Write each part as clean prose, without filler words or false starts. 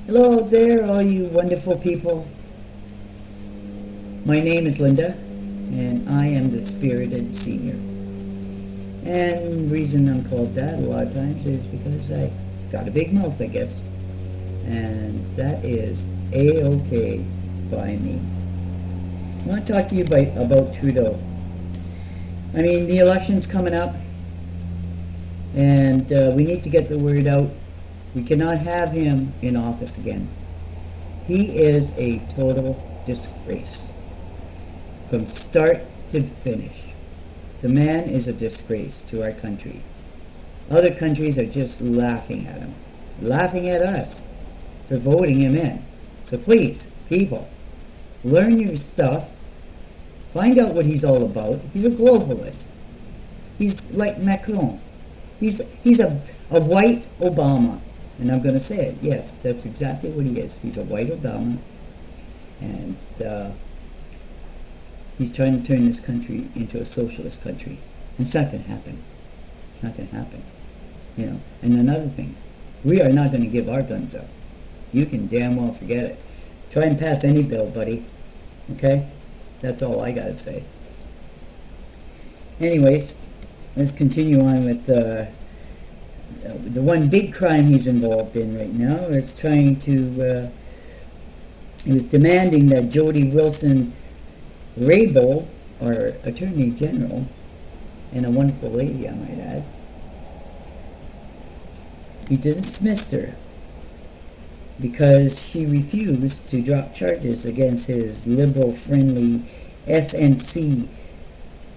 Hello there, all you wonderful people. My name is Linda, and I am the Spirited Senior. And the reason I'm called that a lot of times is because I got a big mouth, I guess. And that is A-OK by me. I want to talk to you about Trudeau. I mean, the election's coming up, and we need to get the word out. We cannot have him in office again. He is a total disgrace from start to finish. The man is a disgrace to our country. Other countries are just laughing at him, laughing at us for voting him in. So please, people, learn your stuff. Find out what he's all about. He's a globalist. He's like Macron. He's a white Obama. And I'm going to say it. Yes, that's exactly what he is. He's a white Obama. And he's trying to turn this country into a socialist country. And it's not going to happen. It's not going to happen. You know. And another thing, we are not going to give our guns up. You can damn well forget it. Try and pass any bill, buddy. Okay? That's all I got to say. Anyways, let's continue on with the one big crime he's involved in right now is trying to, he was demanding that Jodi Wilson Raybould, our Attorney General, and a wonderful lady, I might add, he dismissed her because she refused to drop charges against his liberal-friendly SNC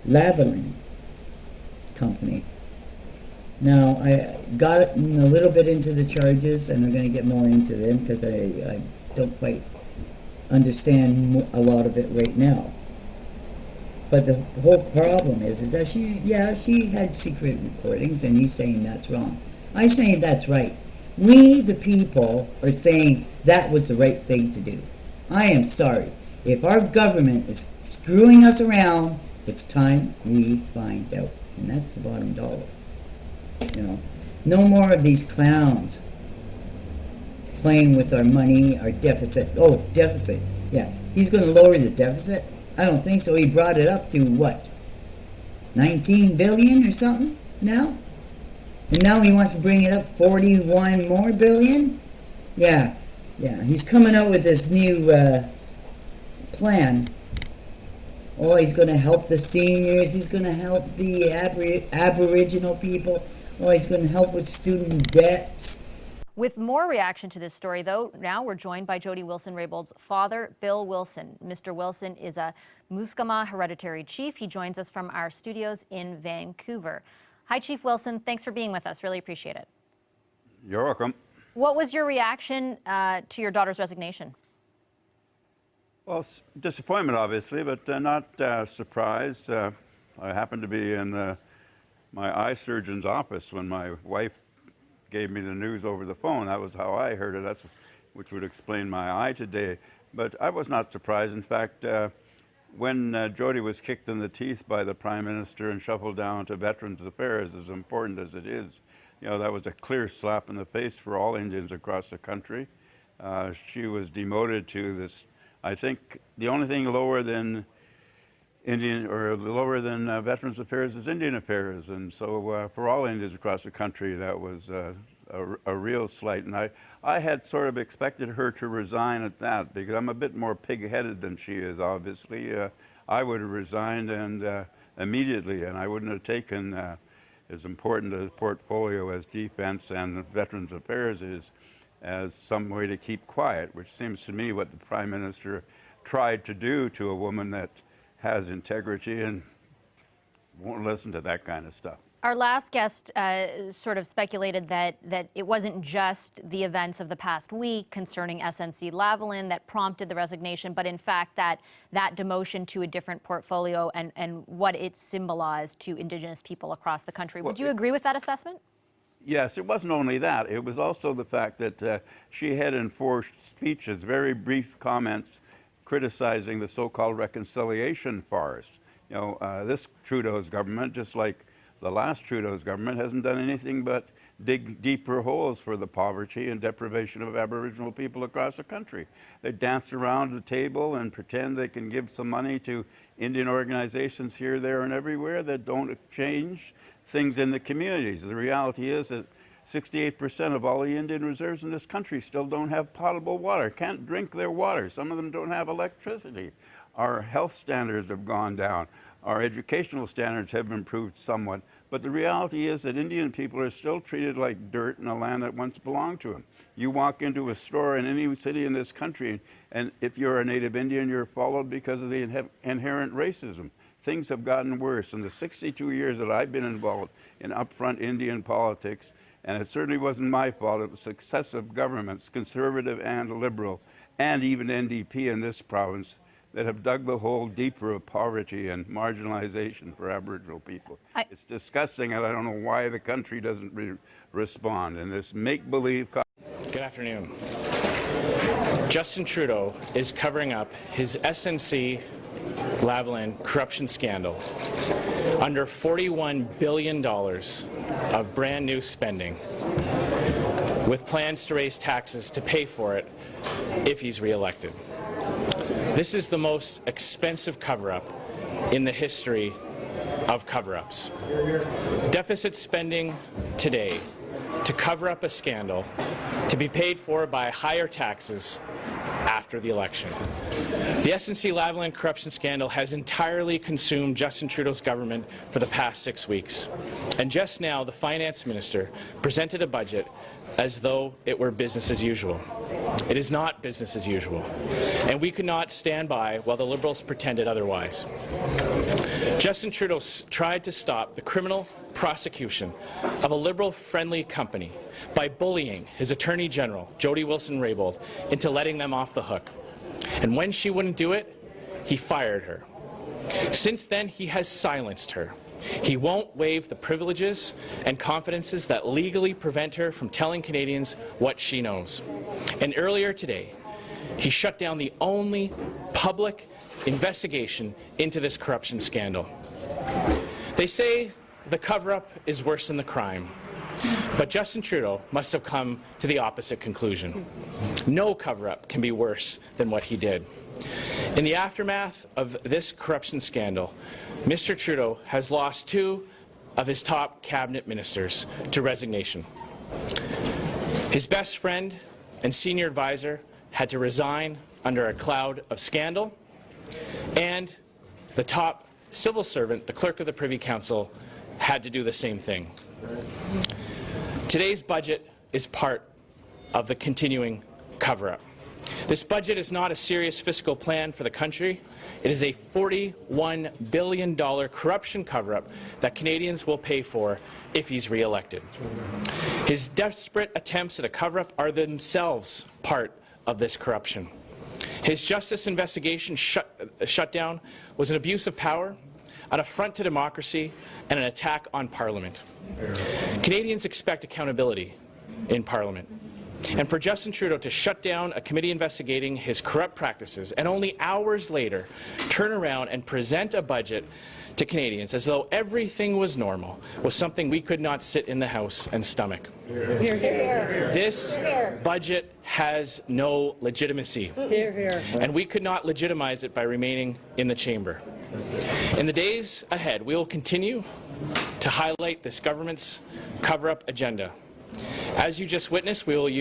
Lavalin company. Now, I got a little bit into the charges, and I'm going to get more into them because I don't quite understand a lot of it right now. But the whole problem is that she had secret recordings, and he's saying that's wrong. I'm saying that's right. We, the people, are saying that was the right thing to do. I am sorry. If our government is screwing us around, it's time we find out. And that's the bottom dollar. You know, no more of these clowns playing with our money, our deficit. Oh, deficit. Yeah, he's going to lower the deficit? I don't think so. He brought it up to, what, 19 billion or something now? And now he wants to bring it up 41 more billion? Yeah, he's coming out with this new plan. Oh, he's going to help the seniors. He's going to help the Aboriginal people. Oh, he's going to help with student debts. With more reaction to this story, though, now we're joined by Jodi Wilson Raybould's father, Bill Wilson. Mr. Wilson is a Musqueam hereditary chief. He joins us from our studios in Vancouver. Hi, Chief Wilson. Thanks for being with us. Really appreciate it. You're welcome. What was your reaction to your daughter's resignation? Well, disappointment, obviously, but not surprised. I happened to be in my eye surgeon's office when my wife gave me the news over the phone. That was how I heard it, which would explain my eye today. But I was not surprised. In fact, when Jodi was kicked in the teeth by the Prime Minister and shuffled down to Veterans Affairs, as important as it is, you know, that was a clear slap in the face for all Indians across the country. She was demoted to this, I think the only thing lower than Veterans Affairs is Indian Affairs, and so for all Indians across the country, that was a real slight. And I had sort of expected her to resign at that, because I'm a bit more pig-headed than she is. Obviously, I would have resigned and immediately, and I wouldn't have taken as important a portfolio as Defense and Veterans Affairs is, as some way to keep quiet, which seems to me what the Prime Minister tried to do to a woman that has integrity and won't listen to that kind of stuff. Our last guest sort of speculated that it wasn't just the events of the past week concerning SNC Lavalin that prompted the resignation, but in fact that demotion to a different portfolio and what it symbolized to Indigenous people across the country. Would you agree with that assessment? Yes, it wasn't only that. It was also the fact that she had in 4 speeches, very brief comments, criticizing the so-called reconciliation farce. You know, this Trudeau's government, just like The last Trudeau's government hasn't done anything but dig deeper holes for the poverty and deprivation of Aboriginal people across the country. They dance around the table and pretend they can give some money to Indian organizations here, there, and everywhere that don't change things in the communities. The reality is that 68% of all the Indian reserves in this country still don't have potable water, can't drink their water. Some of them don't have electricity. Our health standards have gone down. Our educational standards have improved somewhat, but the reality is that Indian people are still treated like dirt in a land that once belonged to them. You walk into a store in any city in this country, and if you're a Native Indian, you're followed because of the inherent racism. Things have gotten worse. In the 62 years that I've been involved in upfront Indian politics, and it certainly wasn't my fault, it was successive governments, conservative and liberal, and even NDP in this province, that have dug the hole deeper of poverty and marginalization for Aboriginal people. It's disgusting, and I don't know why the country doesn't respond. And this make-believe... Good afternoon. Justin Trudeau is covering up his SNC Lavalin corruption scandal under $41 billion of brand new spending, with plans to raise taxes to pay for it if he's re-elected. This is the most expensive cover-up in the history of cover-ups. Deficit spending today to cover up a scandal to be paid for by higher taxes after the election. The SNC Lavalin corruption scandal has entirely consumed Justin Trudeau's government for the past 6 weeks. And just now, the finance minister presented a budget as though it were business as usual. It is not business as usual. And we could not stand by while the Liberals pretended otherwise. Justin Trudeau tried to stop the criminal prosecution of a Liberal-friendly company by bullying his Attorney General, Jodi Wilson Raybould, into letting them off the hook. And when she wouldn't do it, he fired her. Since then, he has silenced her. He won't waive the privileges and confidences that legally prevent her from telling Canadians what she knows. And earlier today, he shut down the only public investigation into this corruption scandal. They say the cover-up is worse than the crime. But Justin Trudeau must have come to the opposite conclusion. No cover-up can be worse than what he did. In the aftermath of this corruption scandal, Mr. Trudeau has lost 2 of his top cabinet ministers to resignation. His best friend and senior advisor had to resign under a cloud of scandal, and the top civil servant, the clerk of the Privy Council, had to do the same thing. Today's budget is part of the continuing cover-up. This budget is not a serious fiscal plan for the country. It is a $41 billion corruption cover-up that Canadians will pay for if he's re-elected. His desperate attempts at a cover-up are themselves part of this corruption. His justice investigation shutdown was an abuse of power, an affront to democracy, and an attack on Parliament. Canadians expect accountability in Parliament. And for Justin Trudeau to shut down a committee investigating his corrupt practices and only hours later turn around and present a budget to Canadians as though everything was normal was something we could not sit in the House and stomach. Hear, hear. This budget has no legitimacy. Hear, hear. And we could not legitimize it by remaining in the chamber. In the days ahead, we will continue to highlight this government's cover-up agenda. As you just witnessed, we will use